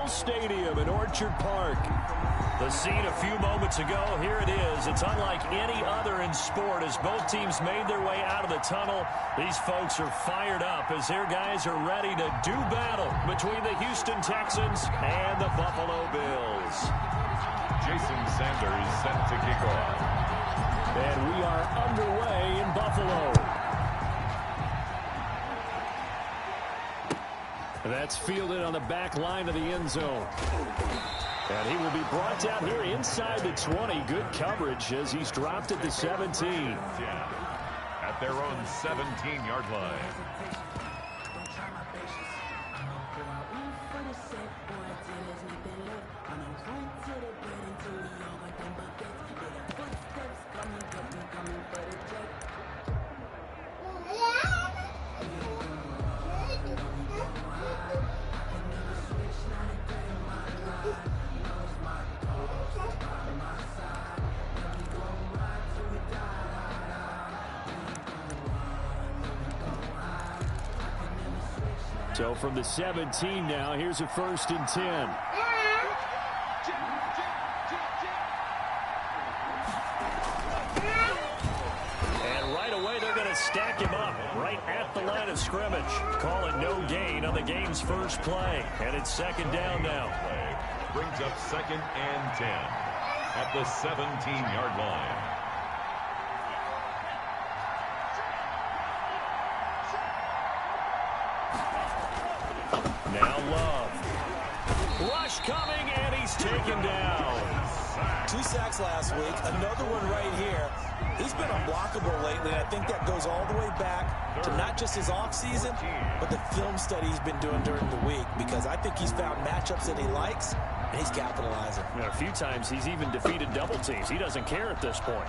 Bills Stadium in Orchard Park. The scene a few moments ago, here it is. It's unlike any other in sport as both teams made their way out of the tunnel. These folks are fired up as their guys are ready to do battle between the Houston Texans and the Buffalo Bills. Jason Sanders set to kick off. And we are underway in Buffalo. That's fielded on the back line of the end zone. And he will be brought down here inside the 20. Good coverage as he's dropped at the 17. At their own 17-yard line. So from the 17 now, here's a 1st and 10. And right away, they're going to stack him up right at the line of scrimmage. Call it no gain on the game's first play. And it's 2nd down now. Brings up 2nd and 10 at the 17-yard line. Now Love. Rush coming, and he's taken down. 2 sacks last week, another one right here. He's been unblockable lately, and I think that goes all the way back to not just his offseason, but the film study he's been doing during the week, because I think he's found matchups that he likes, and he's capitalizing. And a few times he's even defeated double teams. He doesn't care at this point.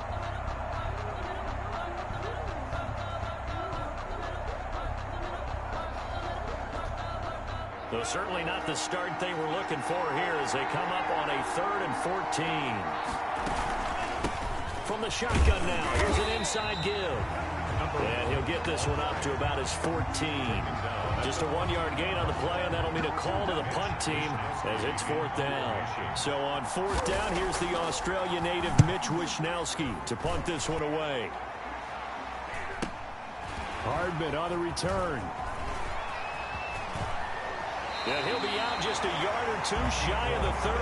Though certainly not the start they were looking for here as they come up on a 3rd and 14. From the shotgun now, here's an inside give. And he'll get this one up to about his 14. Just a 1-yard gain on the play, and that'll mean a call to the punt team as it's 4th down. So on 4th down, here's the Australia native Mitch Wishnowsky to punt this one away. Hardman on the return. And he'll be out just a yard or 2 shy of the 30.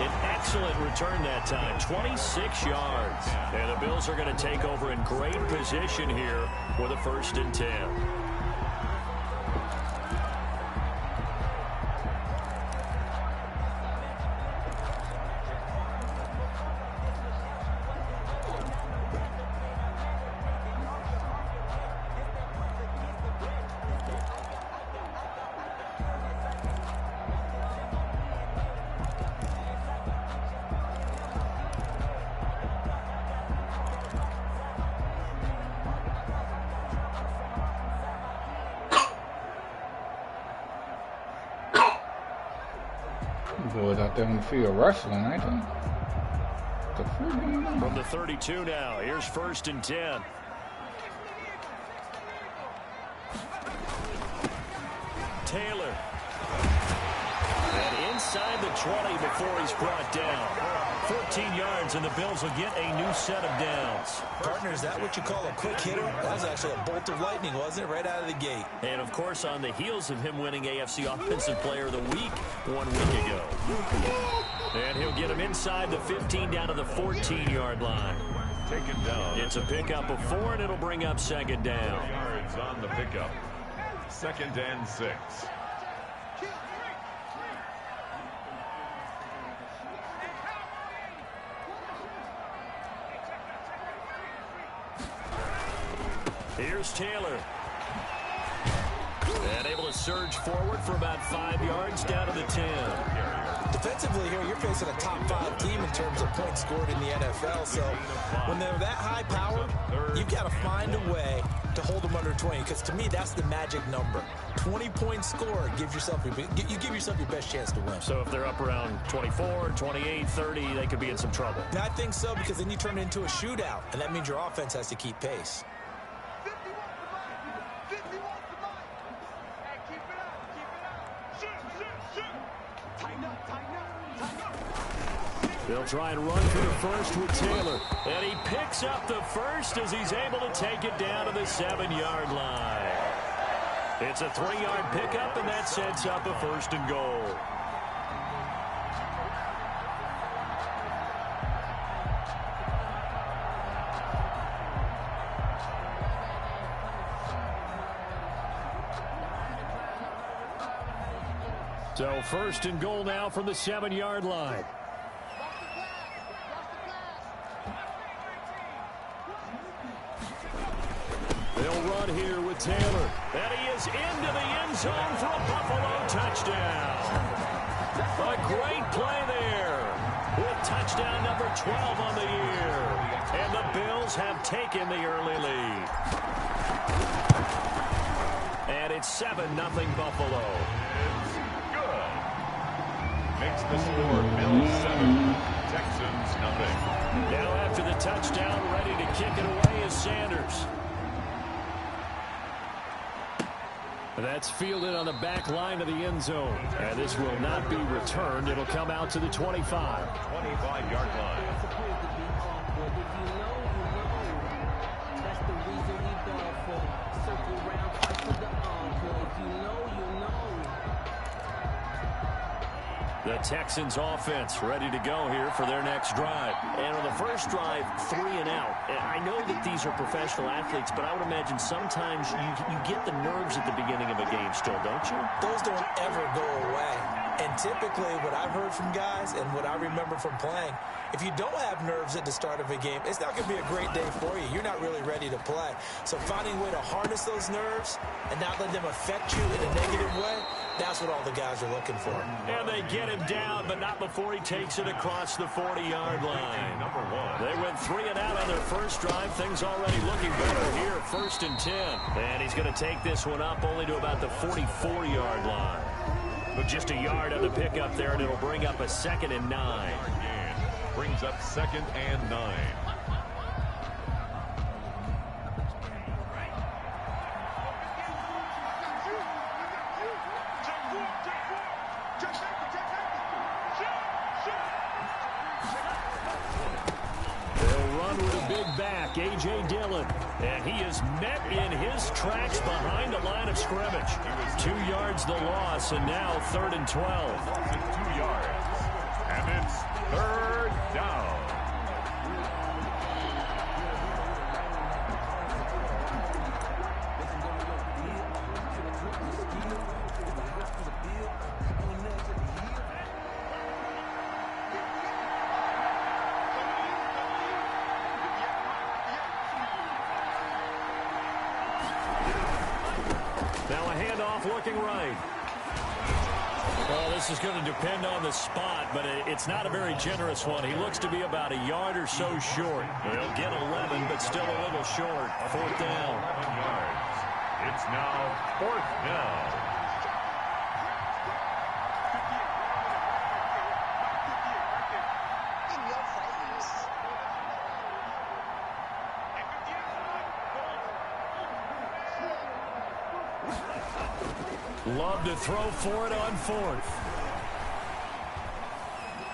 An excellent return that time, 26 yards. And the Bills are going to take over in great position here with a 1st and 10. Boys out there on the field wrestling, ain't they? From the 32 now, here's 1st and 10. Taylor. And inside the 20 before he's brought down. 14 yards, and the Bills will get a new set of downs. Partner, is that what you call a quick hitter? That was actually a bolt of lightning, wasn't it? Right out of the gate. And, of course, on the heels of him winning AFC Offensive Player of the Week 1 week ago. And he'll get him inside the 15 down to the 14-yard line. Taken down. It's a pickup of 4, and it'll bring up 2nd down. Yards on the pickup. 2nd and 6. Here's Taylor. And able to surge forward for about 5 yards down to the 10. Defensively here, you're facing a top 5 team in terms of points scored in the NFL. So when they're that high powered, you've got to find a way to hold them under 20. Because to me, that's the magic number. 20 points scored gives yourself you give yourself your best chance to win. So if they're up around 24, 28, 30, they could be in some trouble. And I think so, because then you turn it into a shootout, and that means your offense has to keep pace. They'll try and run for the first with Taylor. And he picks up the first as he's able to take it down to the 7-yard line. It's a 3-yard pickup, and that sets up a 1st and goal. So 1st and goal now from the 7-yard line. They'll run here with Taylor. And he is into the end zone for a Buffalo touchdown. A great play there with touchdown number 12 on the year. And the Bills have taken the early lead. And it's 7-0 Buffalo. It's good. Makes the score Bills 7, Texans nothing. Now after the touchdown, ready to kick it away is Sanders. That's fielded on the back line of the end zone. And this will not be returned. It'll come out to the 25. 25-yard line. The Texans offense ready to go here for their next drive. And on the first drive, 3 and out. And I know that these are professional athletes, but I would imagine sometimes you get the nerves at the beginning of a game still, don't you? Those don't ever go away. And typically what I've heard from guys and what I remember from playing, if you don't have nerves at the start of a game, it's not going to be a great day for you. You're not really ready to play. So finding a way to harness those nerves and not let them affect you in a negative way, that's what all the guys are looking for. And they get him down, but not before he takes it across the 40-yard line. Number 1. They went 3 and out on their first drive. Things already looking better here. 1st and 10. And he's going to take this one up only to about the 44-yard line. But just a yard on the pickup there, and it'll bring up a 2nd and 9. Brings up 2nd and 9. A.J. Dillon, and he is met in his tracks behind the line of scrimmage. 2 yards the loss, and now 3rd and 12. 2 yards, and it's 3rd down. Looking right. Well, this is going to depend on the spot, but it's not a very generous one. He looks to be about a yard or so short. He'll get 11, but still a little short. 4th down. 11 yards. It's now 4th down. Love to throw for it on 4th.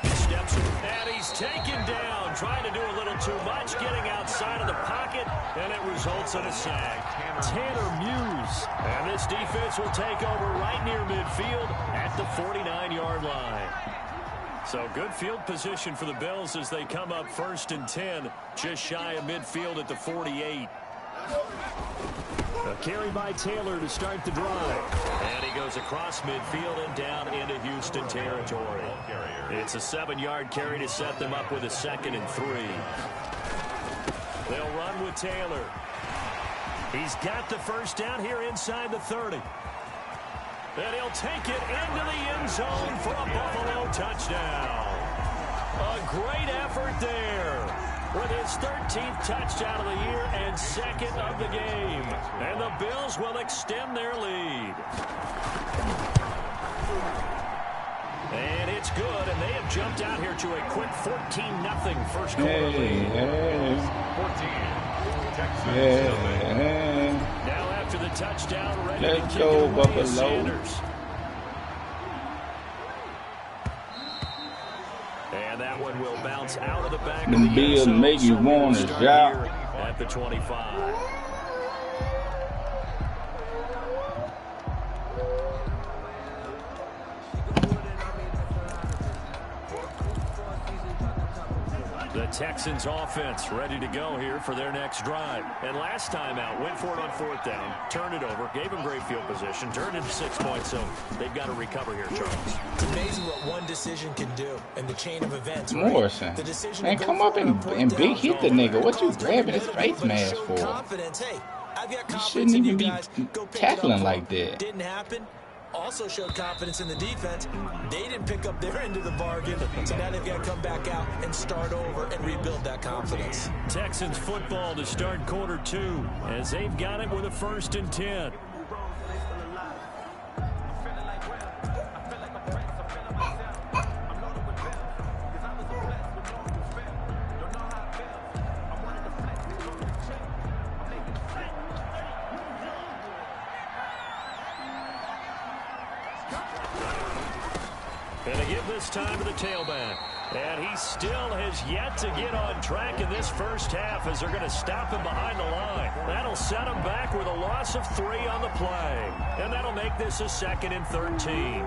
Steps, and he's taken down. Trying to do a little too much, getting outside of the pocket, and it results in a sack. Tanner Muse. And this defense will take over right near midfield at the 49-yard line. So good field position for the Bills as they come up 1st and 10, just shy of midfield at the 48. A carry by Taylor to start the drive. And he goes across midfield and down into Houston territory. It's a 7-yard carry to set them up with a 2nd and 3. They'll run with Taylor. He's got the first down here inside the 30. And he'll take it into the end zone for a Buffalo touchdown. A great effort there, with his 13th touchdown of the year and 2nd of the game. And the Bills will extend their lead. And it's good, and they have jumped out here to a quick 14-0 first quarter lead. 14. Texans. Now after the touchdown, ready Let's to kick go, it away is Buffalo. Sanders. And that one will bounce out of the back of The the end Bills zone. make you So we will want start his job. here at the 25. The Texans offense ready to go here for their next drive. And last time out, went for it on 4th down, turned it over, gave them great field position, turned into 6 points, so they've got to recover here, Charles. It's amazing what one decision can do in the chain of events. Morrison. Right? The decision Man, come up and big hit the nigga. What you grabbing his face mask for? Confidence. Hey, I've got You confidence shouldn't in even you be guys. Go pick tackling it up. like that. Didn't happen. Also showed confidence in the defense. They didn't pick up their end of the bargain, so now they've got to come back out and start over and rebuild that confidence. Texans football to start quarter 2 as they've got it with a 1st and 10. And they give this time to the tailback. And he still has yet to get on track in this first half as they're going to stop him behind the line. That'll set him back with a loss of 3 on the play. And that'll make this a 2nd and 13.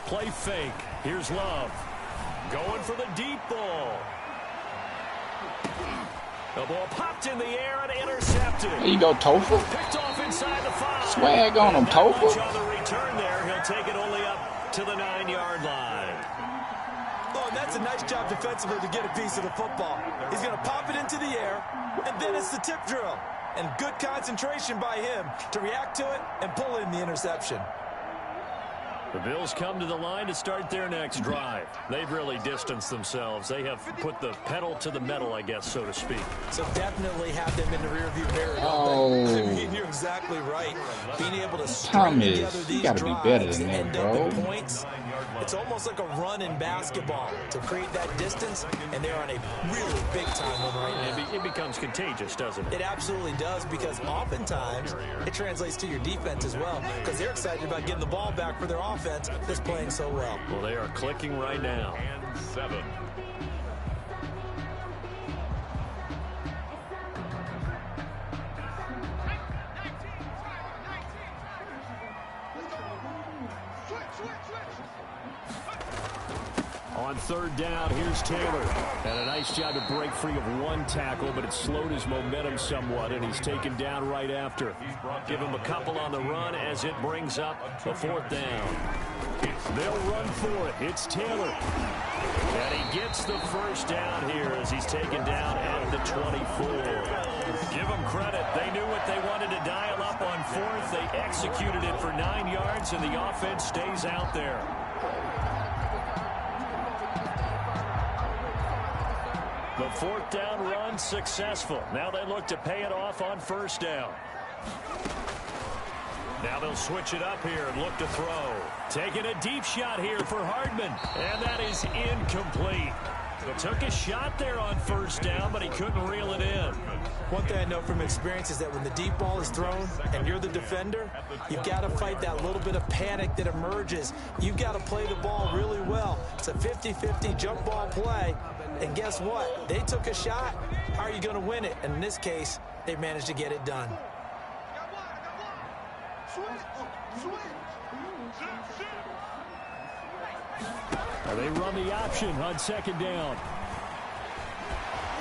Play fake. Here's Love. Going for the deep ball. The ball popped in the air and intercepted. There you go, Topher. Picked off inside the 5. Swag on him, Topher. On the return there, he'll take it only up to the 9-yard line. Oh, and that's a nice job defensively to get a piece of the football. He's going to pop it into the air, and then it's the tip drill. And good concentration by him to react to it and pull in the interception. The Bills come to the line to start their next drive. They've really distanced themselves. They have put the pedal to the metal, I guess, so to speak. So definitely have them in the rearview mirror. Oh. I mean, you're exactly right. Being able to string Thomas, together you these gotta be better drives than and that, end up bro. in points. It's almost like a run in basketball to create that distance, and they're on a really big-time one right now. It becomes contagious, doesn't it? It absolutely does, because oftentimes it translates to your defense as well, because they're excited about getting the ball back for their offense that's playing so well. Well, they are clicking right now. And 7. On 3rd down, here's Taylor. And a nice job to break free of one tackle, but it slowed his momentum somewhat, and he's taken down right after. Give him a couple on the run as it brings up a 4th down. They'll run for it. It's Taylor. And he gets the 1st down here as he's taken down at the 24. Give them credit. They knew what they wanted to dial up on 4th. They executed it for 9 yards, and the offense stays out there. The 4th down run successful. Now they look to pay it off on 1st down. Now they'll switch it up here and look to throw. Taking a deep shot here for Hardman. And that is incomplete. Took a shot there on 1st down, but he couldn't reel it in. One thing I know from experience is that when the deep ball is thrown and you're the defender, you've got to fight that little bit of panic that emerges. You've got to play the ball really well. It's a 50-50 jump ball play. And guess what? They took a shot. How are you going to win it? And in this case, they managed to get it done. They run the option on 2nd down.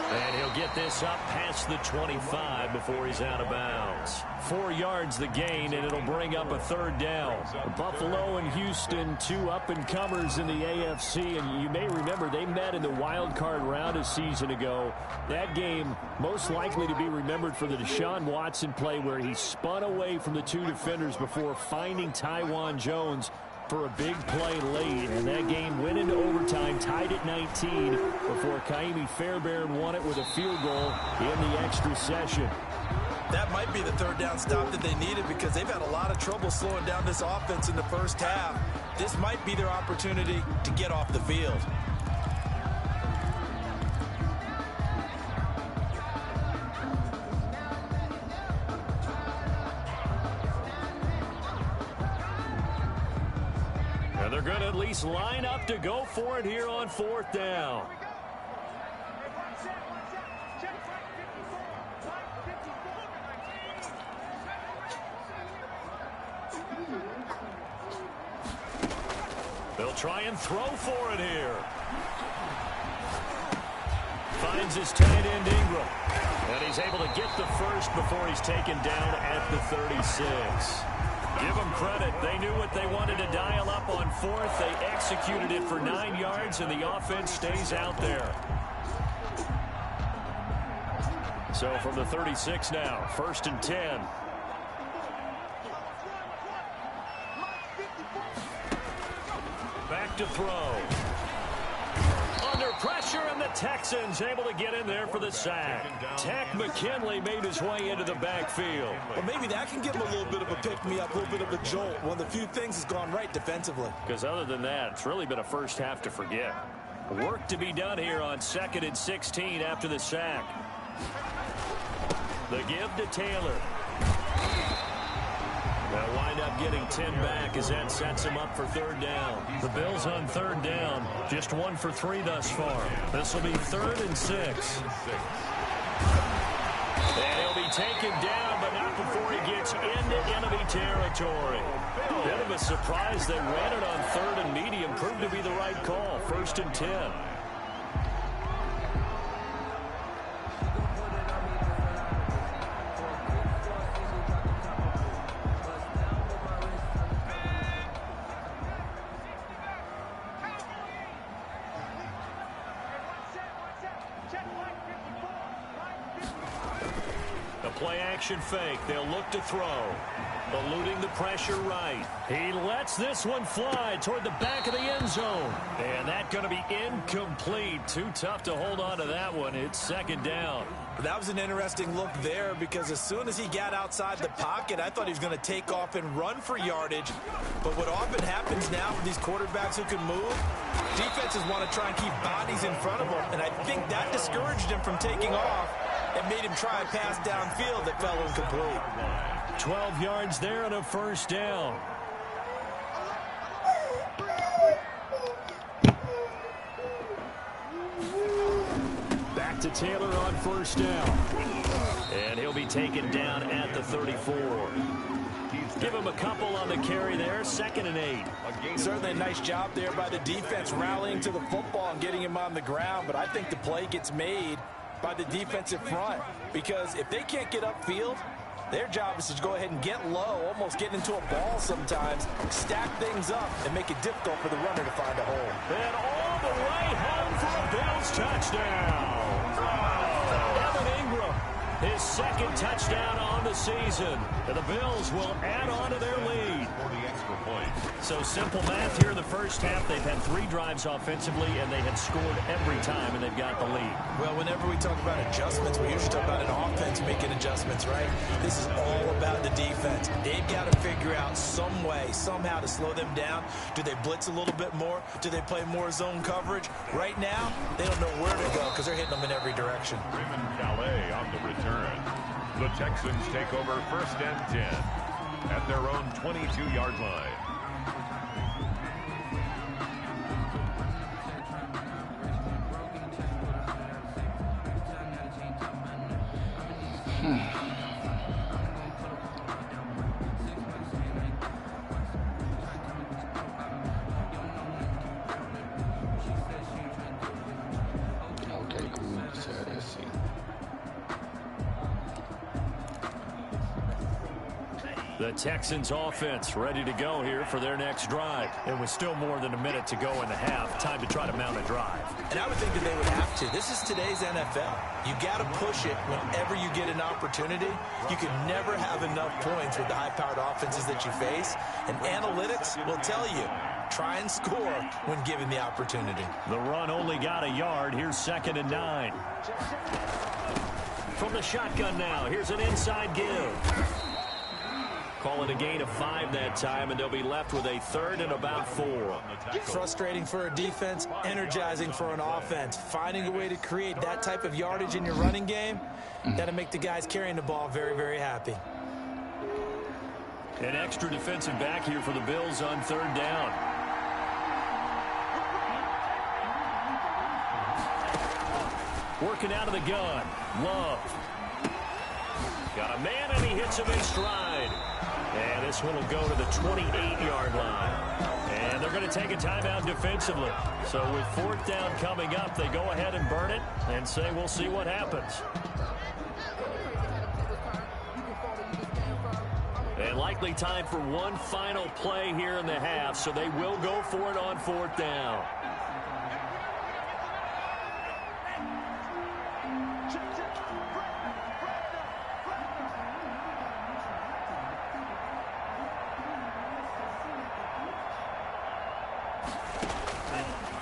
And he'll get this up past the 25 before he's out of bounds. 4 yards the gain, and it'll bring up a 3rd down. Buffalo and Houston, 2 up-and-comers in the AFC, and you may remember they met in the wild card round a season ago. That game most likely to be remembered for the Deshaun Watson play where he spun away from the 2 defenders before finding Tywan Jones for a big play late, and that game went into overtime, tied at 19 before Kaimi Fairbairn won it with a field goal in the extra session. That might be the 3rd down stop that they needed, because they've had a lot of trouble slowing down this offense in the first half. This might be their opportunity to get off the field. they're going to at least line up to go for it here on 4th down. They'll try and throw for it here. Finds his tight end Ingram. And he's able to get the first before he's taken down at the 36. Give them credit. They knew what they wanted to dial up on 4th. They executed it for 9 yards, and the offense stays out there. So from the 36 now, 1st and 10. Back to throw. Under pressure, and the Texans able to get in there for the sack. Tech McKinley made his way into the backfield. Well, maybe that can give him a little bit of a pick-me-up, a little bit of a jolt. One of the few things has gone right defensively. Because other than that, it's really been a first half to forget. Work to be done here on 2nd and 16 after the sack. The give to Taylor. They'll wind up getting 10 back as that sets him up for 3rd down. The Bills on 3rd down, just 1 for 3 thus far. This will be 3rd and 6. And he'll be taken down, but not before he gets into enemy territory. Bit of a surprise they ran it on 3rd and medium. Proved to be the right call. 1st and 10. Play-action fake. They'll look to throw. Eluding the pressure right. He lets this one fly toward the back of the end zone. And that's going to be incomplete. Too tough to hold on to that one. It's 2nd down. That was an interesting look there because as soon as he got outside the pocket, I thought he was going to take off and run for yardage. But what often happens now with these quarterbacks who can move, defenses want to try and keep bodies in front of them. And I think that discouraged him from taking off and made him try a pass downfield that fell incomplete. 12 yards there and a 1st down. Back to Taylor on 1st down. And he'll be taken down at the 34. Give him a couple on the carry there. 2nd and 8. Certainly a nice job there by the defense rallying to the football and getting him on the ground. But I think the play gets made by the defensive front, because if they can't get upfield, their job is to go ahead and get low, almost get into a ball sometimes, stack things up, and make it difficult for the runner to find a hole. And all the way home for a Bills touchdown. Evan Ingram, his 2nd touchdown on the season. And the Bills will add on to their lead. So simple math here in the first half. They've had 3 drives offensively, and they had scored every time, and they've got the lead. Well, whenever we talk about adjustments, we usually talk about an offense making adjustments, right? This is all about the defense. They've got to figure out some way, somehow to slow them down. Do they blitz a little bit more? Do they play more zone coverage? Right now, they don't know where to go because they're hitting them in every direction. Raymond Calais on the return. The Texans take over 1st and 10 at their own 22-yard line. Okay, cool. So let's see. The Texans offense ready to go here for their next drive. It was still more than a minute to go in the half. Time to try to mount a drive. And I would think that they would have to. This is today's NFL. You got to push it whenever you get an opportunity. You can never have enough points with the high-powered offenses that you face. And analytics will tell you, try and score when given the opportunity. The run only got a yard. Here's 2nd and 9. From the shotgun now, here's an inside give. Call it a gain of 5 that time, and they'll be left with a 3rd and about 4. Frustrating for a defense, energizing for an offense. Finding a way to create that type of yardage in your running game, that'll make the guys carrying the ball very, very happy. An extra defensive back here for the Bills on 3rd down. Working out of the gun. Love. Got a man, and he hits him in stride. And this one will go to the 28-yard line. And they're going to take a timeout defensively. So with 4th down coming up, they go ahead and burn it and say we'll see what happens. And likely time for one final play here in the half, so they will go for it on 4th down.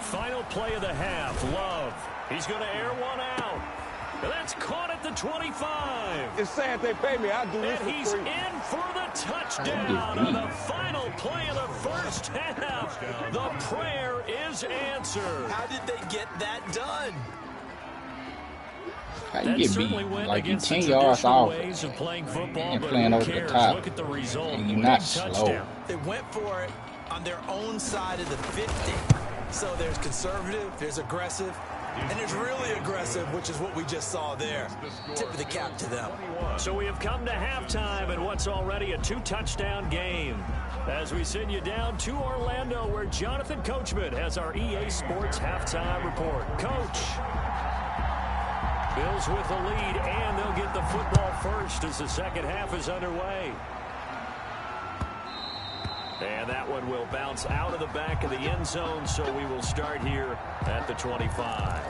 Final play of the half. Love. He's going to air one out. And that's caught at the 25. It's sad they pay me. I do this and he's in for the touchdown on the final play of the first half. The prayer is answered. How did they get that done? How you get beat like you 10 yards off and playing over the top, look at the result. and you're not slow. They went for it on their own side of the 50. So there's conservative, there's aggressive, and there's really aggressive, which is what we just saw there. Tip of the cap to them. So we have come to halftime in what's already a 2-touchdown game. As we send you down to Orlando, where Jonathan Coachman has our EA Sports halftime report. Coach. Bills with the lead, and they'll get the football first as the second half is underway. And that one will bounce out of the back of the end zone, so we will start here at the 25.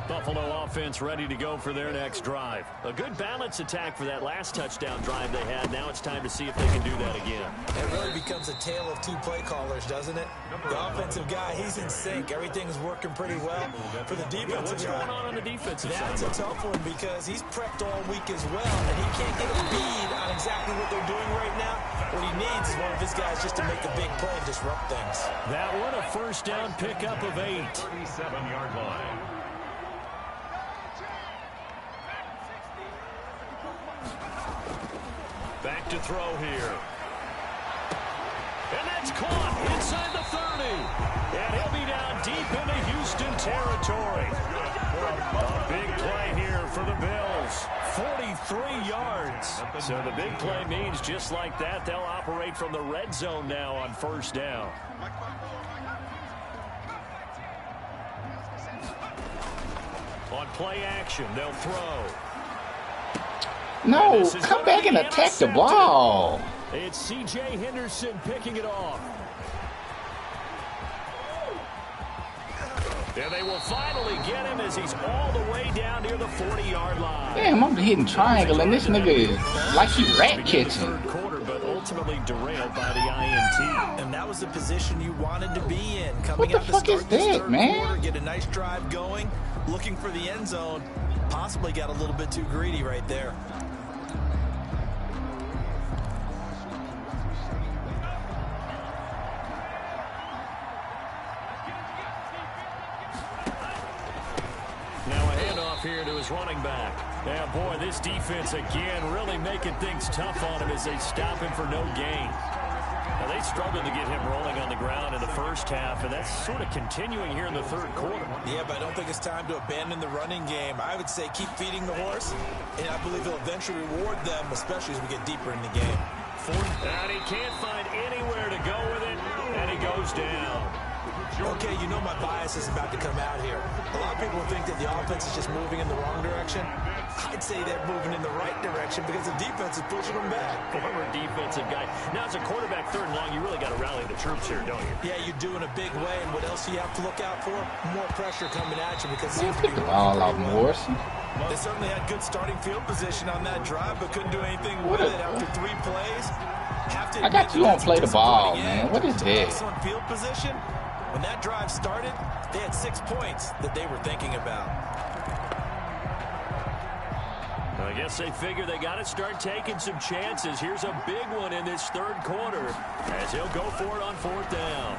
Buffalo offense ready to go for their next drive. A good balance attack for that last touchdown drive they had. Now it's time to see if they can do that again. It really becomes a tale of two play callers, doesn't it? The offensive guy, he's in sync. Everything's working pretty well. For the defensive guy, what's going on the defensive side? That's a tough one because he's prepped all week as well, and he can't get a bead on exactly what they're doing right now. What he needs is one of his guys just to make a big play and disrupt things. That one, a first down pickup of 8. 37-yard line. Back to throw here. And that's caught inside the 30. And he'll be down deep into Houston territory. A big play here for the Bills. 43 yards. So the big play means just like that, they'll operate from the red zone now on first down. On play action, they'll throw. No, come back and attack the ball. It's C.J. Henderson picking it off. And they will finally get him as he's all the way down near the 40-yard line. Damn, I'm hitting triangle, and this nigga is like he rat catching. Third quarter, but ultimately derailed by the INT. And that was the position you wanted to be in. Coming What the out fuck to is start this that, third man? quarter, get a nice drive going, looking for the end zone. Possibly got a little bit too greedy right there. Here to his running back. Yeah, boy, this defense again really making things tough on him as they stop him for no gain. Now, they struggled to get him rolling on the ground in the first half, and that's sort of continuing here in the third quarter. Yeah, but I don't think it's time to abandon the running game. I would say keep feeding the horse, and I believe it'll eventually reward them, especially as we get deeper in the game. And he can't find anywhere to go with it, and he goes down. Okay, you know my bias is about to come out here. A lot of people think that the offense is just moving in the wrong direction. I'd say they're moving in the right direction because the defense is pushing them back. Former defensive guy. Now, as a quarterback, third and long, you really got to rally the troops here, don't you? Yeah, you're doing a big way, and what else do you have to look out for? More pressure coming at you because it seems to Pick be the ball out, Morris. They certainly had good starting field position on that drive, but couldn't do anything with it after 3 plays. I got you on play the ball, man. What is that? Excellent field position. When that drive started, they had 6 points that they were thinking about. I guess they figure they got to start taking some chances. Here's a big one in this third quarter as he'll go for it on 4th down.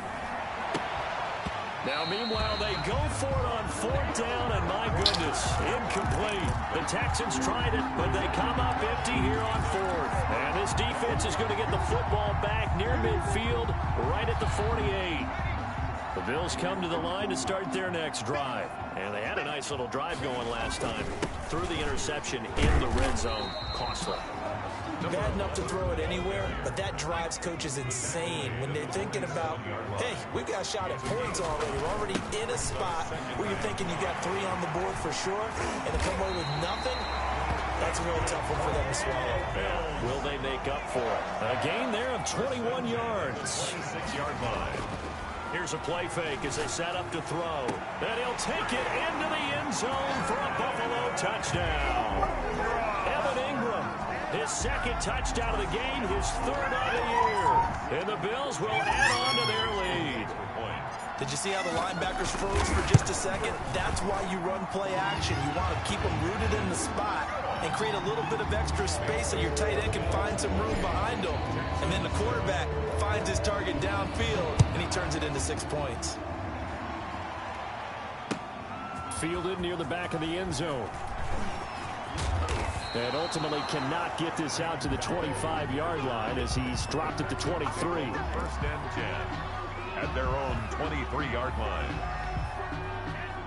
Now, meanwhile, they go for it on 4th down, and my goodness, incomplete. The Texans tried it, but they come up empty here on 4th. And this defense is going to get the football back near midfield, right at the 48. The Bills come to the line to start their next drive. And they had a nice little drive going last time. Threw the interception in the red zone. Costly. Bad enough to throw it anywhere, but that drives coaches insane when they're thinking about, hey, we've got a shot at points already. We're already in a spot where you're thinking you got 3 on the board for sure, and to come away with nothing, that's a really tough one for them to swallow. Yeah. Will they make up for it? A gain there of 21 yards. 26-yard line. Here's a play fake as they set up to throw. And he'll take it into the end zone for a Buffalo touchdown. Evan Ingram, his 2nd touchdown of the game, his 3rd of the year. And the Bills will add on to their lead. Did you see how the linebackers froze for just a second? That's why you run play action. You want to keep them rooted in the spot and create a little bit of extra space so your tight end can find some room behind him. And then the quarterback finds his target downfield, and he turns it into 6 points. Fielded near the back of the end zone. And ultimately cannot get this out to the 25-yard line as he's dropped at the 23. 1st and 10 at their own 23-yard line.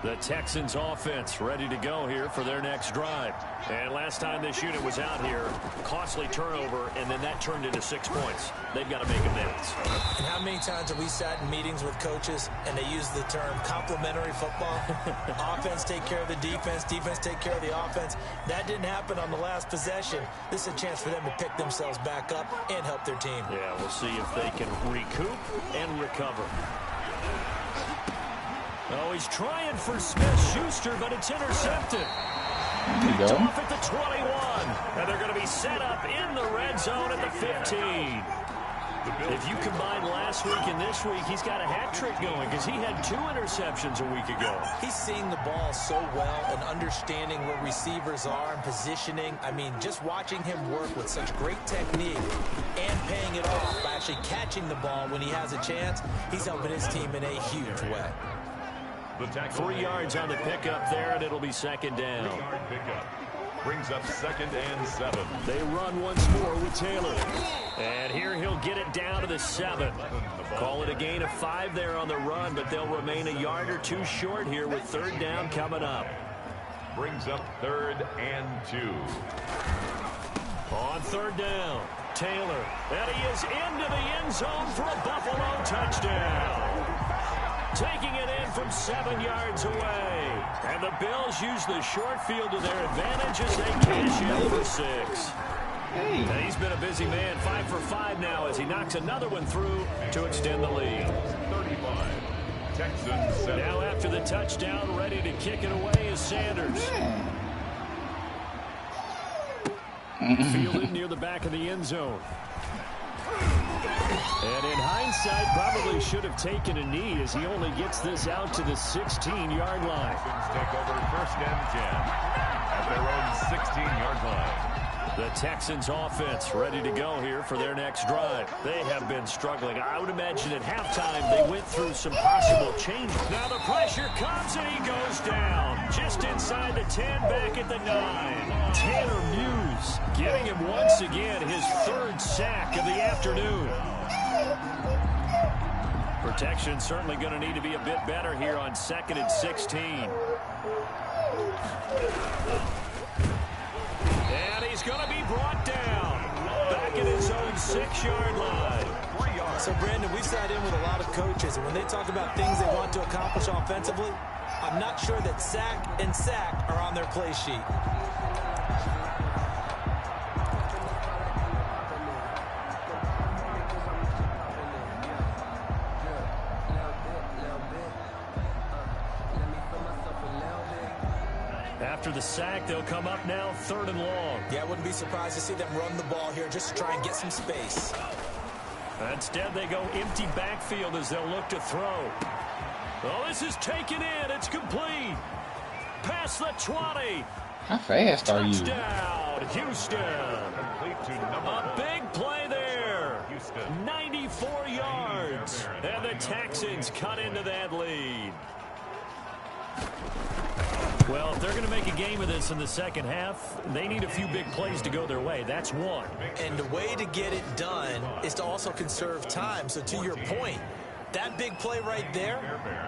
The Texans offense ready to go here for their next drive. And last time this unit was out here, costly turnover, and then that turned into 6 points. They've got to make amends. And how many times have we sat in meetings with coaches and they use the term complementary football? Offense take care of the defense, defense take care of the offense. That didn't happen on the last possession. This is a chance for them to pick themselves back up and help their team. Yeah, we'll see if they can recoup and recover. Oh, he's trying for Smith-Schuster, but it's intercepted. Picked off at the 21. And they're going to be set up in the red zone at the 15. If you combine last week and this week, he's got a hat trick going because he had 2 interceptions a week ago. He's seeing the ball so well and understanding where receivers are and positioning. I mean, just watching him work with such great technique and paying it off by actually catching the ball when he has a chance, he's helping his team in a huge way. 3 yards on the pickup there, and it'll be 2nd down. 3-yard pickup brings up 2nd and 7. They run once more with Taylor. And here he'll get it down to the 7. Call it a gain of 5 there on the run, but they'll remain a yard or 2 short here with 3rd down coming up. Brings up 3rd and 2. On 3rd down, Taylor. And he is into the end zone for a Buffalo touchdown. Taking it in from 7 yards away. And the Bills use the short field to their advantage as they cash in for 6. And he's been a busy man, 5 for 5 now as he knocks another one through to extend the lead. 35. Texans 7. Now after the touchdown, ready to kick it away is Sanders. Fielded near the back of the end zone. And in hindsight, probably should have taken a knee as he only gets this out to the 16-yard line. Texans take over 1st and 10 at their own 16-yard line. The Texans offense ready to go here for their next drive. They have been struggling. I would imagine at halftime they went through some possible changes. Now the pressure comes and he goes down. Just inside the 10, back at the 9. Tanner Muse getting him once again his 3rd sack of the afternoon. Protection certainly going to need to be a bit better here on 2nd and 16. And he's going to be brought down back at his own 6-yard line. So, Brandon, we've sat in with a lot of coaches, and when they talk about things they want to accomplish offensively, I'm not sure that sack and sack are on their play sheet. After the sack, they'll come up now 3rd and long. Yeah, I wouldn't be surprised to see them run the ball here just to try and get some space. Instead, they go empty backfield as they'll look to throw. Oh, this is taken in. It's complete. Past the 20. How fast are you? Touchdown, Houston. Complete to number A big play there. Houston. 94 yards. yards. And the Texans cut into that lead. Well, if they're going to make a game of this in the second half, they need a few big plays to go their way. That's one. And the way to get it done is to also conserve time. So to your point, that big play right there,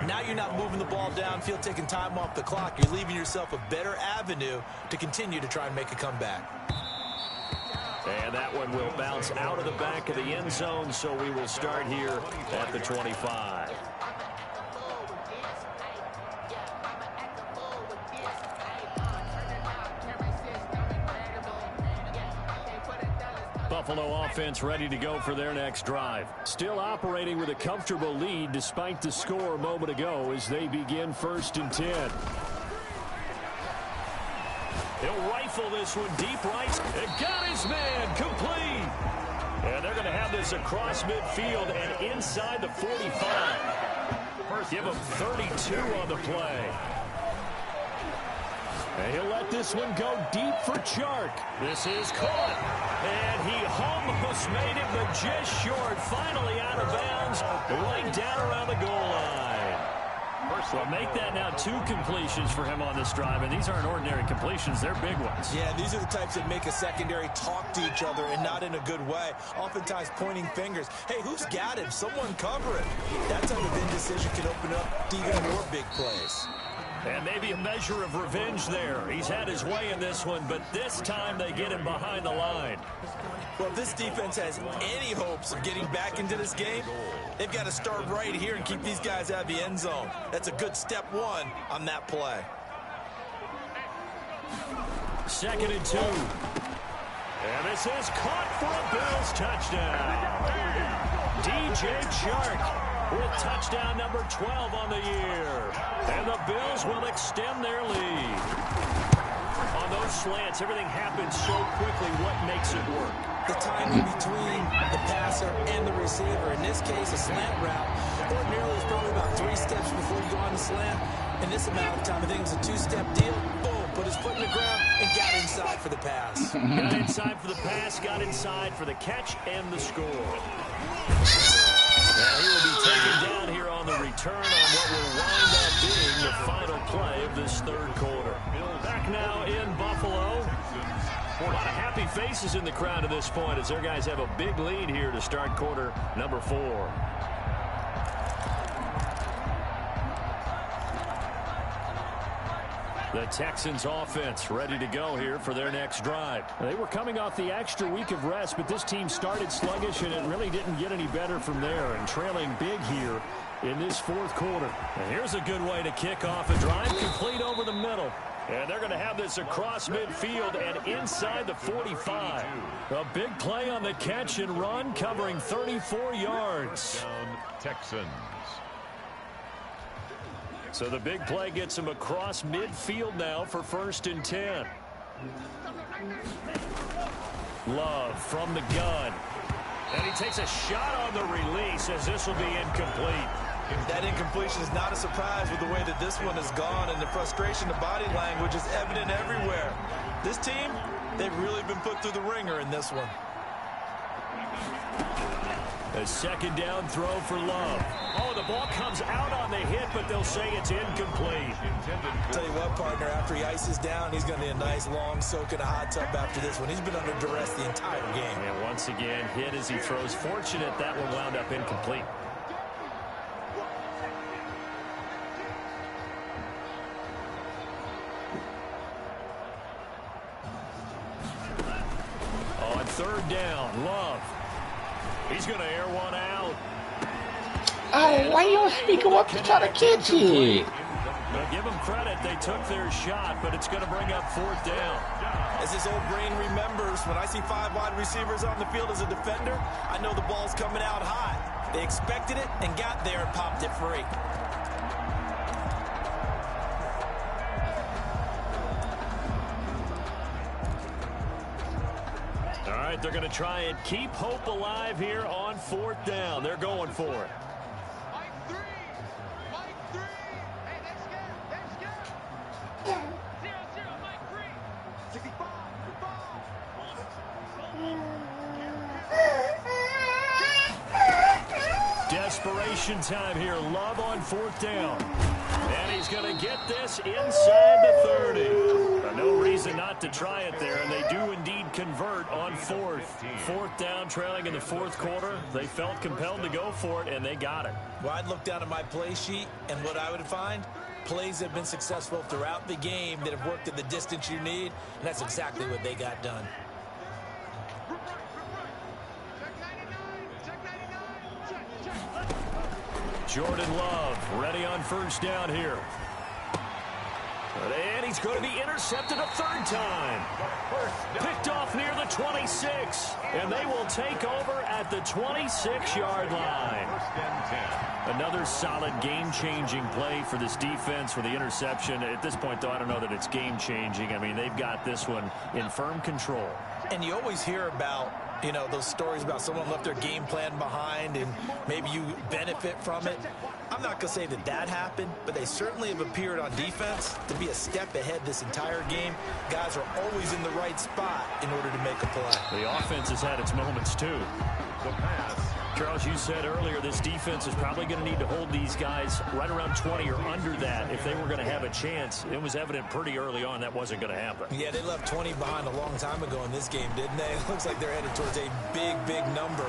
now you're not moving the ball downfield, taking time off the clock. You're leaving yourself a better avenue to continue to try and make a comeback. And that one will bounce out of the back of the end zone, so we will start here at the 25. Buffalo offense ready to go for their next drive. Still operating with a comfortable lead despite the score a moment ago as they begin 1st and 10. He'll rifle this one deep right. And got his man complete. And they're going to have this across midfield and inside the 45. Give him 32 on the play. And he'll let this one go deep for Chark. This is caught. And he almost made it, but just short. Finally out of bounds, right down around the goal line. Well, make that now 2 completions for him on this drive, and these aren't ordinary completions. They're big ones. Yeah, these are the types that make a secondary talk to each other and not in a good way. Oftentimes pointing fingers. Hey, who's got him? Someone cover it. That type of indecision can open up to even more big plays. And maybe a measure of revenge there. He's had his way in this one, but this time they get him behind the line. Well, if this defense has any hopes of getting back into this game, they've got to start right here and keep these guys out of the end zone. That's a good step 1 on that play. 2nd and 2. And this is caught for a Bills touchdown. DJ Chark with touchdown number 12 on the year. And the Bills will extend their lead. On those slants, everything happens so quickly. What makes it work? The timing between the passer and the receiver. In this case, a slant route. Ordinarily, it's probably about 3 steps before you go on the slant. In this amount of time, I think it's a 2-step deal. Boom, put his foot in the ground and got inside for the pass. Got inside for the pass, got inside for the catch and the score. Now he will be taken down here on the return on what will wind up being the final play of this 3rd quarter. Back now in Buffalo. A lot of happy faces in the crowd at this point as their guys have a big lead here to start quarter number 4. The Texans offense ready to go here for their next drive. They were coming off the extra week of rest, but this team started sluggish, and it really didn't get any better from there, and trailing big here in this 4th quarter. And here's a good way to kick off a drive, complete over the middle. And they're going to have this across midfield and inside the 45. A big play on the catch and run, covering 34 yards. Texans. So the big play gets him across midfield now for 1st and 10. Love from the gun. And he takes a shot on the release as this will be incomplete. That incompletion is not a surprise with the way that this one has gone, and the frustration, the body language is evident everywhere. This team, they've really been put through the ringer in this one. A 2nd down throw for Love. Oh, the ball comes out on the hit, but they'll say it's incomplete. Tell you what, partner, after he ices down, he's going to need a nice long soak in a hot tub after this one. He's been under duress the entire game. And once again, hit as he throws. Fortunate that one wound up incomplete. On 3rd down, Love. He's going to air one out. Oh, why you don't speak up to try to catch it? But give them credit. They took their shot, but it's going to bring up 4th down. As this old brain remembers, when I see 5 wide receivers on the field as a defender, I know the ball's coming out hot. They expected it and got there and popped it free. All right, they're going to try and keep hope alive here on 4th down. They're going for it. desperation time here. Love on 4th down. And he's going to get this inside the 30. No reason not to try it there, and they do indeed convert on 4th. 4th down, trailing in the 4th quarter. They felt compelled to go for it, and they got it. Well, I'd look down at my play sheet, and what I would find, plays have been successful throughout the game that have worked at the distance you need, and that's exactly what they got done. Jordan Love ready on 1st down here. And he's going to be intercepted a 3rd time. Picked off near the 26. And they will take over at the 26-yard line. Another solid game-changing play for this defense for the interception. At this point, though, I don't know that it's game-changing. I mean, they've got this one in firm control. And you always hear about, you know, those stories about someone left their game plan behind and maybe you benefit from it. I'm not going to say that that happened, but they certainly have appeared on defense to be a step ahead this entire game. Guys are always in the right spot in order to make a play. The offense has had its moments, too. The pass. Charles, you said earlier this defense is probably going to need to hold these guys right around 20 or under that if they were going to have a chance. It was evident pretty early on that wasn't going to happen. Yeah, they left 20 behind a long time ago in this game, didn't they? It looks like they're headed towards a big, big number.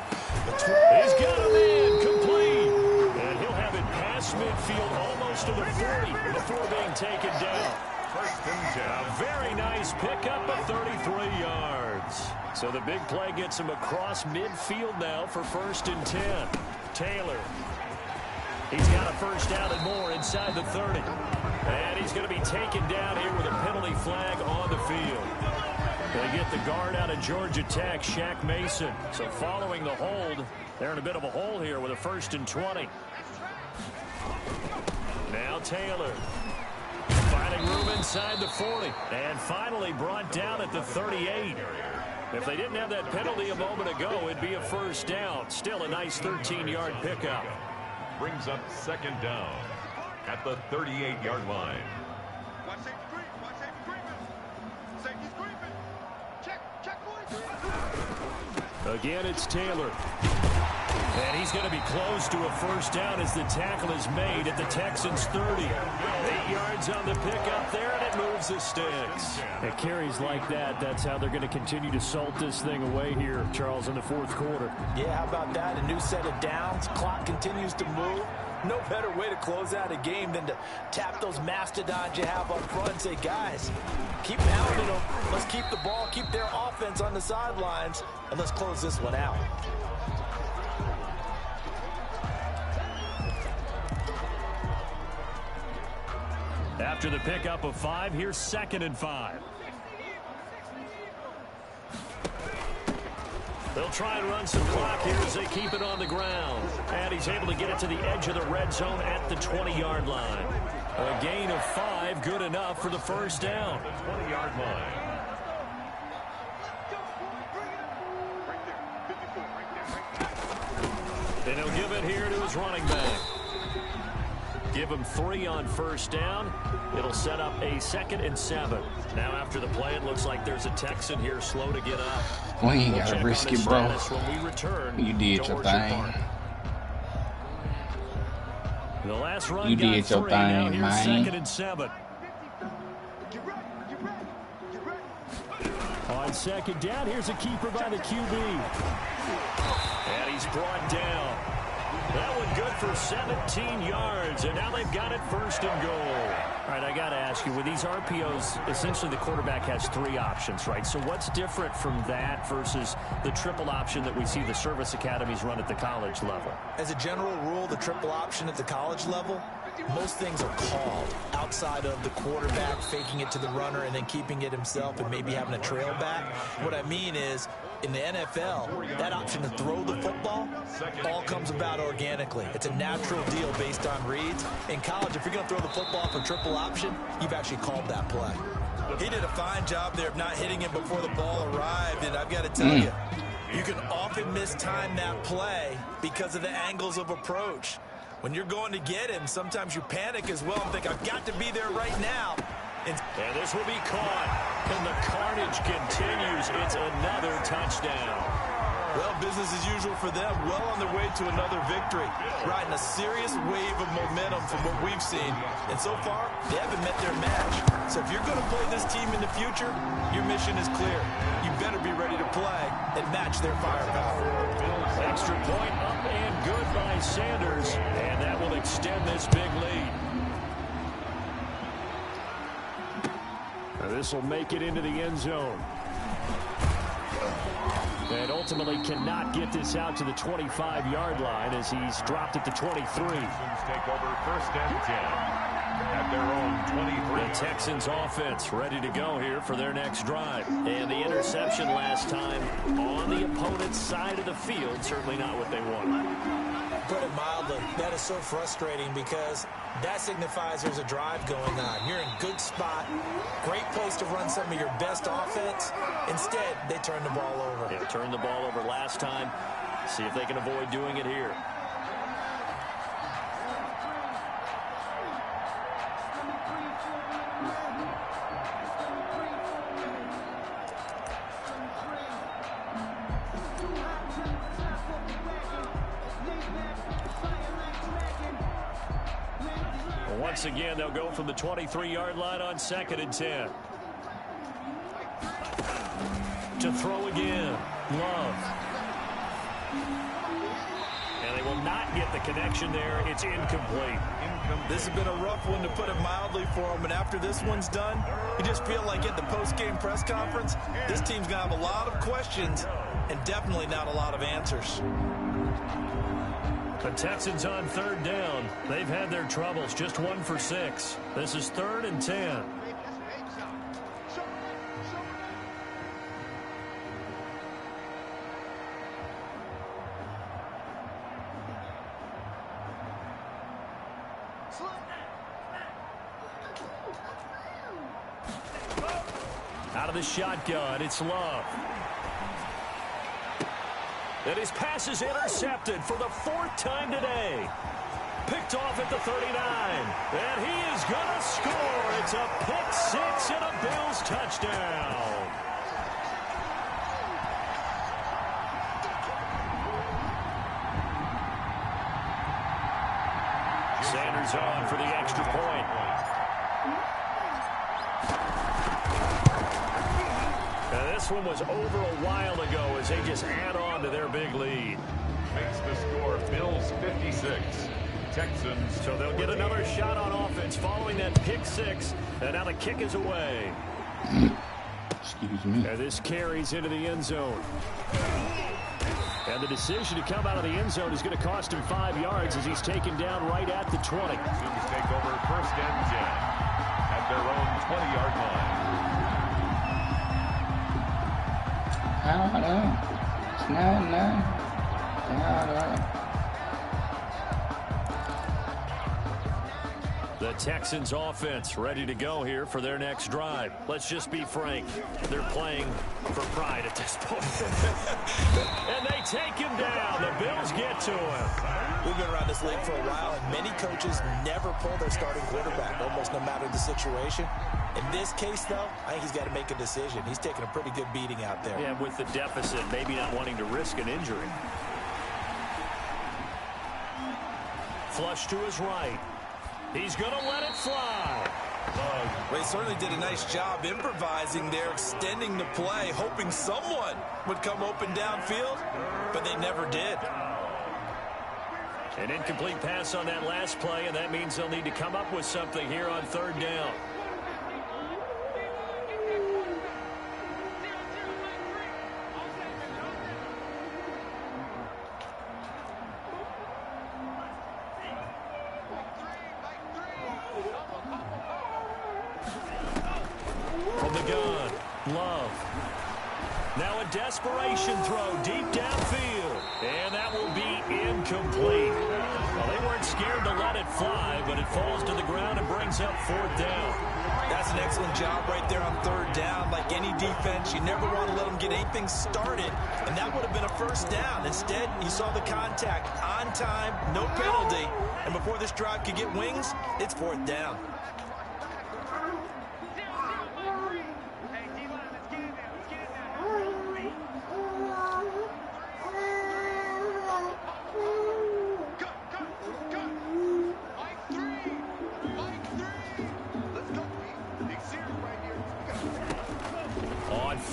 He's got a man complete. And he'll have it past midfield almost to the 40 before being taken down. A very nice pickup of 33 yards. So the big play gets him across midfield now for 1st and 10. Taylor. He's got a 1st down and more inside the 30. And he's going to be taken down here with a penalty flag on the field. They get the guard out of Georgia Tech, Shaq Mason. So following the hold, they're in a bit of a hole here with a 1st and 20. Now Taylor. Finding room inside the 40. And finally brought down at the 38. If they didn't have that penalty a moment ago, it'd be a 1st down. Still a nice 13-yard pickup. Brings up 2nd down at the 38-yard line. Again, it's Taylor. And he's going to be close to a 1st down as the tackle is made at the Texans 30. 8 yards on the pickup there, and it moves the sticks. At carries like that, that's how they're going to continue to salt this thing away here, Charles, in the 4th quarter. Yeah, how about that? A new set of downs. Clock continues to move. No better way to close out a game than to tap those mastodons you have up front and say, guys, keep pounding them. Let's keep the ball, keep their offense on the sidelines, and let's close this one out. After the pickup of 5, here's 2nd and 5. They'll try and run some clock here as they keep it on the ground. And he's able to get it to the edge of the red zone at the 20-yard line. A gain of 5, good enough for the 1st down. 20-yard line. And he'll give it here to his running back. Give him 3 on 1st down. It'll set up a 2nd and 7. Now after the play, it looks like there's a Texan here slow to get up. Well, you gotta risk it, bro. When we return, you did your thing. The last run you got did your 3. thing, Now here's man. 2nd and 7. On 2nd down, here's a keeper by the QB. And he's brought down. That one good for 17 yards, and now they've got it 1st and goal. All right, I got to ask you, with these RPOs, essentially the quarterback has 3 options, right? So what's different from that versus the triple option that we see the service academies run at the college level? As a general rule, the triple option at the college level, most things are called outside of the quarterback faking it to the runner and then keeping it himself and maybe having a trail back. What I mean is, in the NFL, that option to throw the football all comes about organically. It's a natural deal based on reads. In college, if you're going to throw the football for triple option, you've actually called that play. He did a fine job there of not hitting him before the ball arrived, and I've got to tell you, you can often mistime that play because of the angles of approach. When you're going to get him, sometimes you panic as well and think, I've got to be there right now. And this will be caught. And the carnage continues. It's another touchdown. Well, business as usual for them. Well on their way to another victory. Riding a serious wave of momentum from what we've seen. And so far, they haven't met their match. So if you're going to play this team in the future, your mission is clear. You better be ready to play and match their firepower. Extra point up and good by Sanders. And that will extend this big lead. This will make it into the end zone. And ultimately cannot get this out to the 25-yard line as he's dropped it to 23. Texans take over first and 10 at their own 23. The Texans offense ready to go here for their next drive. And the interception last time on the opponent's side of the field, certainly not what they wanted. Put it mildly, that is so frustrating because that signifies there's a drive going on. You're in good spot, great place to run some of your best offense. Instead, they turn the ball over. Yeah, turned the ball over last time. See if they can avoid doing it here. Once again, they'll go from the 23-yard line on 2nd and 10. To throw again, Love. And they will not get the connection there. It's incomplete. This has been a rough one, to put it mildly, for them. And after this one's done, you just feel like at the post-game press conference, this team's going to have a lot of questions and definitely not a lot of answers. The Texans on 3rd down. They've had their troubles, just 1 for 6. This is 3rd and 10. Out of the shotgun, it's Love. And his pass is intercepted for the 4th time today. Picked off at the 39. And he is going to score. It's a pick 6 and a Bills touchdown. Sanders on for the extra point. This one was over a while ago as they just add on to their big lead. Makes the score Bills 56. Texans. So they'll get another shot on offense following that pick 6. And now the kick is away. Excuse me. And this carries into the end zone. And the decision to come out of the end zone is going to cost him 5 yards as he's taken down right at the 20. Texans take over first and 10 at their own 20-yard line. The Texans offense ready to go here for their next drive. Let's just be frank. They're playing for pride at this point. And they take him down. The Bills get to him. We've been around this league for a while, and many coaches never pull their starting quarterback, almost no matter the situation. In this case, though, I think he's got to make a decision. He's taking a pretty good beating out there. Yeah, with the deficit, maybe not wanting to risk an injury. Flush to his right. He's going to let it fly. Well, he certainly did a nice job improvising there, extending the play, hoping someone would come open downfield, but they never did. An incomplete pass on that last play, and that means they'll need to come up with something here on 3rd down. From the gun, Love. Now a desperation throw deep downfield. And that will be incomplete. Well, they weren't scared to let it fly, but it falls to the ground and brings up 4th down. That's an excellent job right there on 3rd down. Like any defense, you never want to let them get anything started, and that would have been a 1st down. Instead, you saw the contact on time, no penalty, and before this drive could get wings, it's 4th down.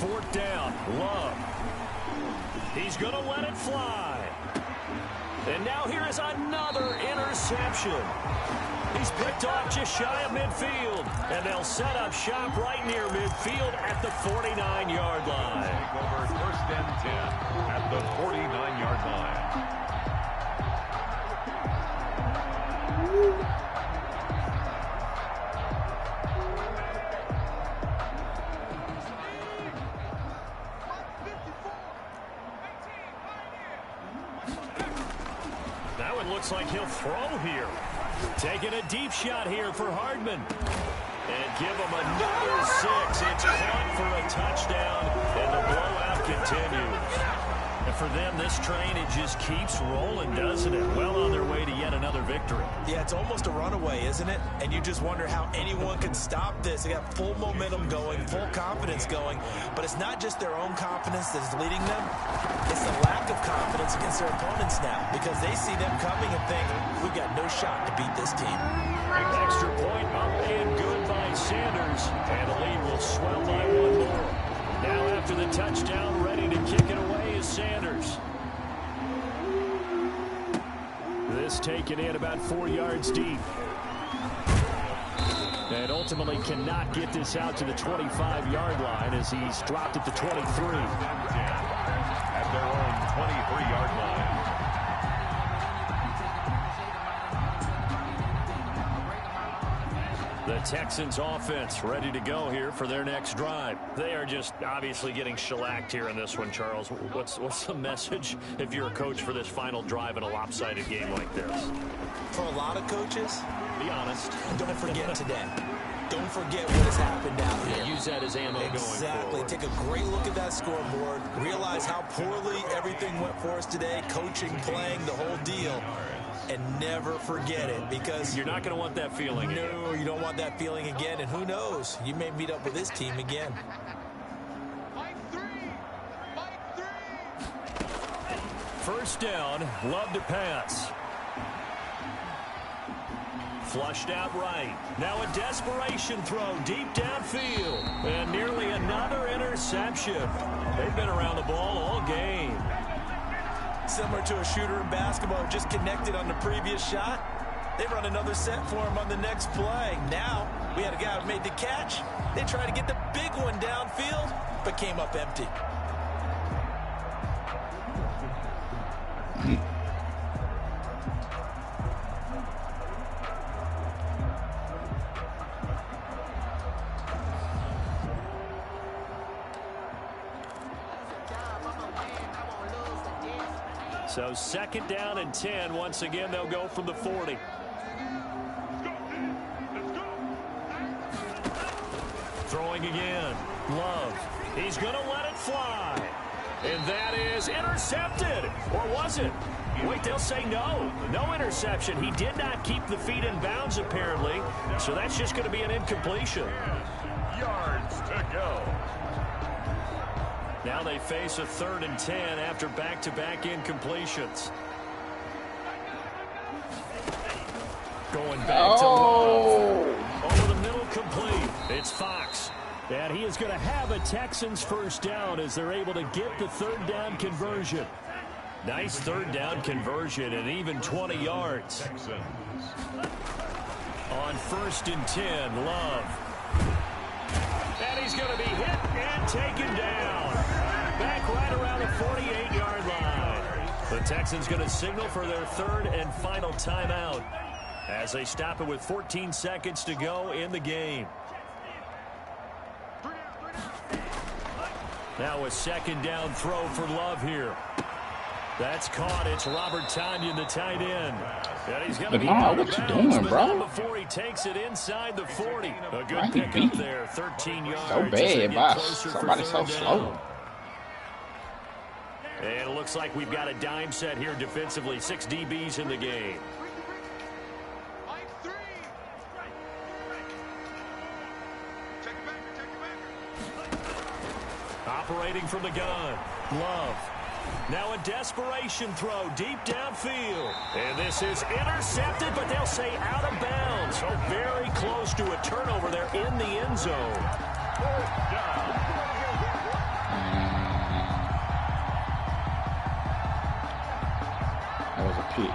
4th down. Love. He's going to let it fly. And now here is another interception. He's picked off just shy of midfield. And they'll set up shop right near midfield at the 49-yard line. Take over 1st and 10 at the 49-yard line. Now it looks like he'll throw here. Taking a deep shot here for Hardman. And give him another 6. It's caught for a touchdown, and the blowout continues. And for them, this train, it just keeps rolling, doesn't it? Well on their way to yet another victory. Yeah, it's almost a runaway, isn't it? And you just wonder how anyone can stop this. They got full momentum going, full confidence going. But it's not just their own confidence that's leading them. It's the lack of confidence against their opponents now, because they see them coming and think, we've got no shot to beat this team. Extra point up and good by Sanders. And the lead will swell by 1 more. Now after the touchdown, ready to kick it away is Sanders. This taken in about 4 yards deep. And ultimately cannot get this out to the 25-yard line as he's dropped at the 23. At their own 23-yard line. The Texans offense ready to go here for their next drive. They are just obviously getting shellacked here in this one, Charles. What's the message if you're a coach for this final drive in a lopsided game like this? For a lot of coaches, be honest, don't forget today. Don't forget what has happened down here. Use that as ammo going forward. Exactly. Take a great look at that scoreboard. Realize how poorly everything went for us today. Coaching, playing, the whole deal. And never forget it, because you're not going to want that feeling again. No, you don't want that feeling again. And who knows? You may meet up with this team again. First down, Love to pass. Flushed out right. Now a desperation throw deep downfield. And nearly another interception. They've been around the ball all game. Similar to a shooter in basketball, just connected on the previous shot. They run another set for him on the next play. Now, we had a guy who made the catch. They tried to get the big one downfield, but came up empty. So 2nd down and 10. Once again, they'll go from the 40. Throwing again. Love. He's going to let it fly. And that is intercepted. Or was it? Wait, they'll say no. No interception. He did not keep the feet in bounds, apparently. So that's just going to be an incompletion. Yards to go. Now they face a 3rd and 10 after back-to-back incompletions. Going back to Love. Over the middle, complete. It's Fox. And he is going to have a Texans first down as they're able to get the 3rd down conversion. Nice 3rd down conversion and even 20 yards. Texans. On 1st and 10, Love. And he's going to be hit and taken down. Back right around the 48-yard line. The Texans going to signal for their 3rd and final timeout as they stop it with 14 seconds to go in the game. Now a 2nd down throw for Love here. That's caught. It's Robert Tonyan, the tight end. And he's going to be out of bounds, but not before he takes it inside the 40. A good pickup there, 13 yards. So bad, boss. Somebody's so slow. And it looks like we've got a dime set here defensively. 6 DBs in the game. Operating from the gun. Love. Now a desperation throw deep downfield. And this is intercepted, but they'll say out of bounds. So very close to a turnover there in the end zone. That was a pick.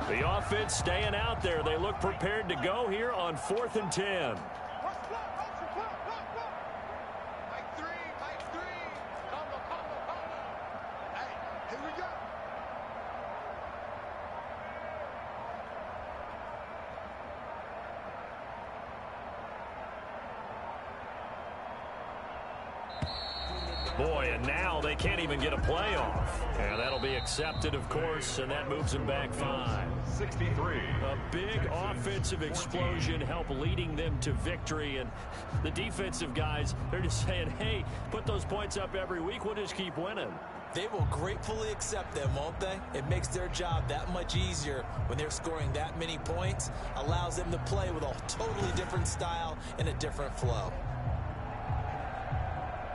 The offense staying out there. They look prepared to go here on 4th and 10. Boy, and now they can't even get a playoff. And that'll be accepted, of course, and that moves them back 5. 63. A big offensive explosion helped leading them to victory. And the defensive guys, they're just saying, hey, put those points up every week. We'll just keep winning. They will gratefully accept them, won't they? It makes their job that much easier when they're scoring that many points. Allows them to play with a totally different style and a different flow.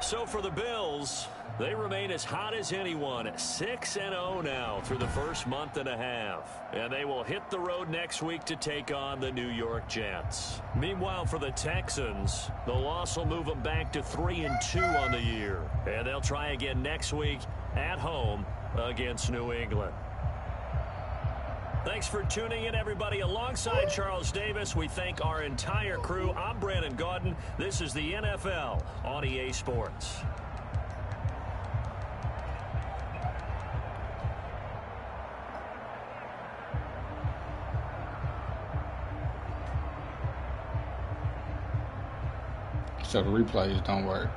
So for the Bills, they remain as hot as anyone, 6-0 now through the first month and a half. And they will hit the road next week to take on the New York Jets. Meanwhile, for the Texans, the loss will move them back to 3-2 on the year. And they'll try again next week at home against New England. Thanks for tuning in, everybody. Alongside Charles Davis, we thank our entire crew. I'm Brandon Gaudin. This is the NFL on EA Sports. So the replays don't work.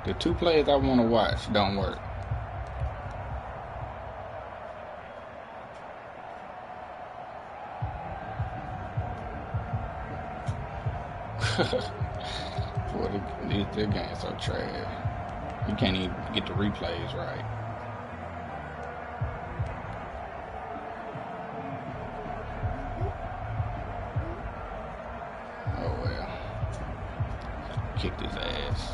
The 2 plays I want to watch don't work. Boy, their game's so trash. You can't even get the replays right. Oh well. Kicked his ass.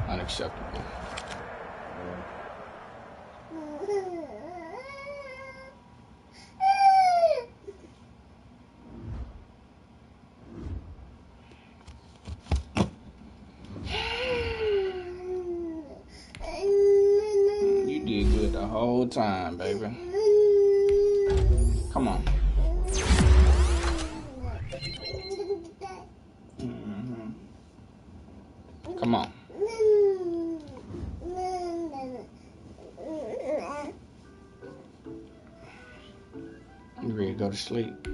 Unacceptable. You did good the whole time, baby. Come on. Come on. You ready to go to sleep?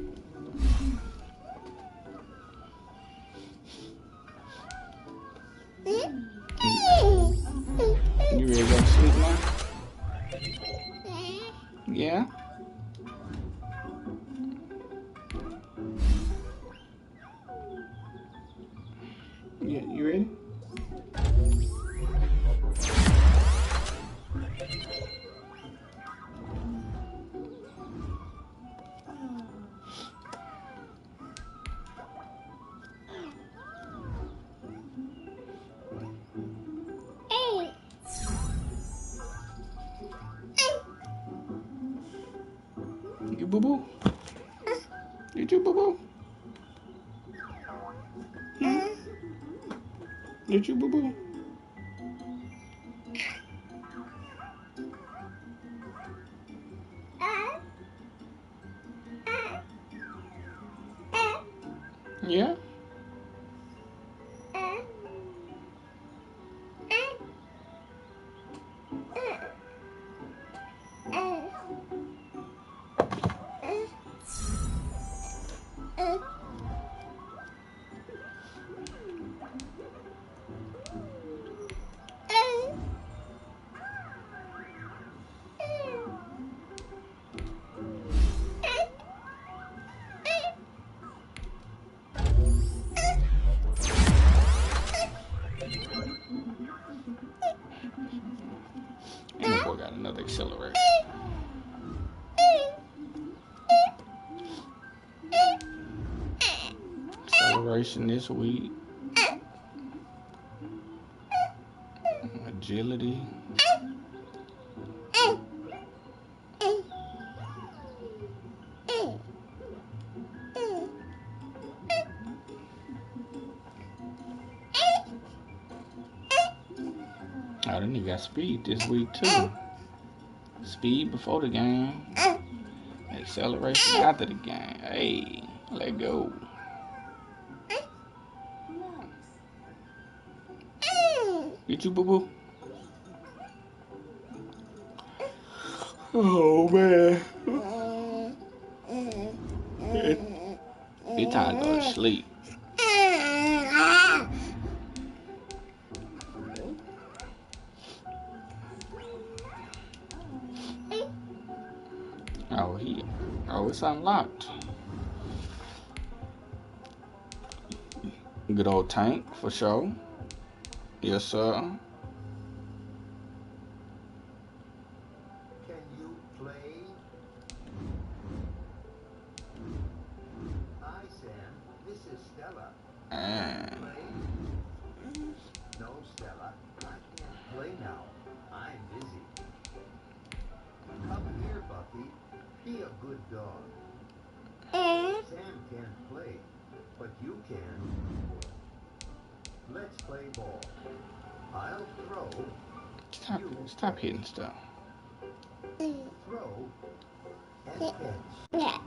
You ready to go to sleep now? Yeah? Yeah, you ready? You boo-boo? Did you boo-boo? Did you boo-boo? Yeah? And the boy got another accelerator. Acceleration this week. Agility. he got speed this week too. Speed before the game. Acceleration after the game. Hey, let go. Get you, boo-boo. Oh, man. It's time to go to sleep. Oh, it's unlocked. Good old tank, for sure. Yes, sir. Can you play? Hi, Sam. This is Stella. And Play? No, Stella. I can't play now. I'm busy. Come here, Buffy. Be a good dog. Sam can't play, but you can. Let's play ball. I'll throw. stop hitting stuff. Throw and catch.